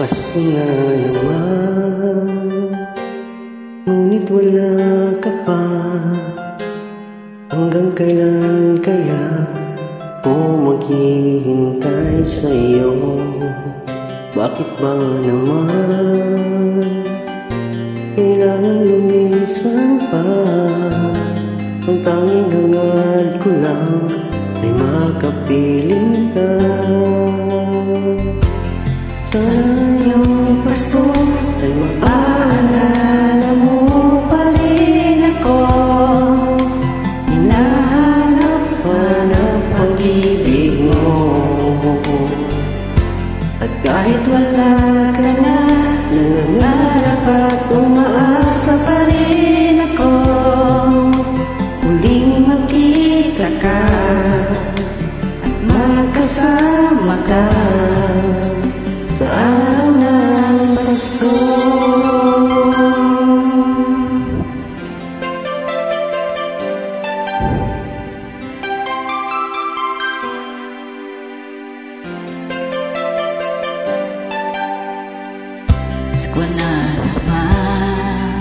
Pasko na naman, ngunit wala ka pa. Hanggang kailan kaya ako maghihintay sa'yo? Bakit ba naman kailangan lumisan pa? Ang tanging hangad ko lang ay makapiling ka. Ngayong Pasko ay maalala mo pa rin ako. Hinahanap-hanap pag-ibig mo, at kahit wala ka na, nangangarap at umaasa pa rin ako. Muling magkita ka at magkasama ka sa araw ng Pasko. Pasko na naman,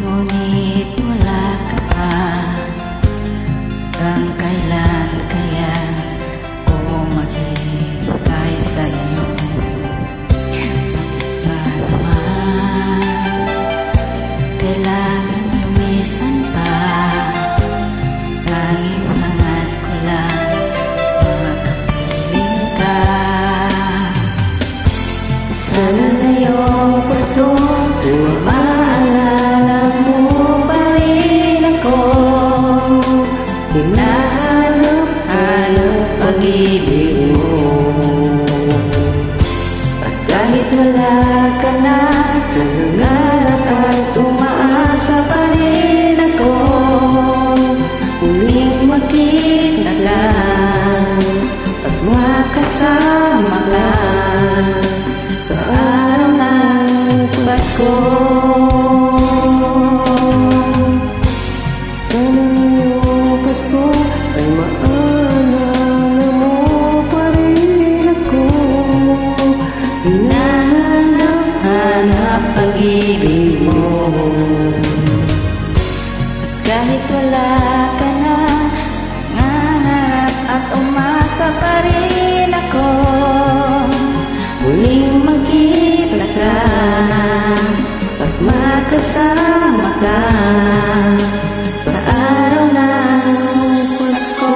ngunit wala ka pa. Hanggang kailan kaya ako maghihintay sa iyo? Bakit ba naman kailangan lumisan pa? Tanging hangad ko lang makapiling ka. Sana ngayong Pasko ay maalala mo pa rin ako. Hinahanap-hanap pag-ibig mo, at kahit wala ka na, nangangarap at umaasa pa rin ako. Muling magkita ka at makasama ka sa araw ng Pasko. Sana ngayong Pasko ay maalala mo pa rin ako. Hinahanap-hanap pag-ibig mo, at kahit wala ka na, nangarap at umasa pa rin ako. Muling magkita ka at magkasama ka sa araw ng Pasko.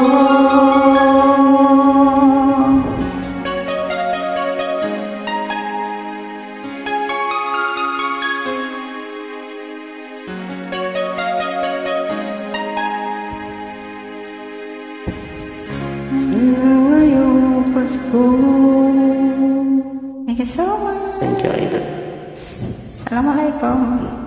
Sana ngayong Pasko. Thank you so much. Thank you, Idol. Assalamualaikum.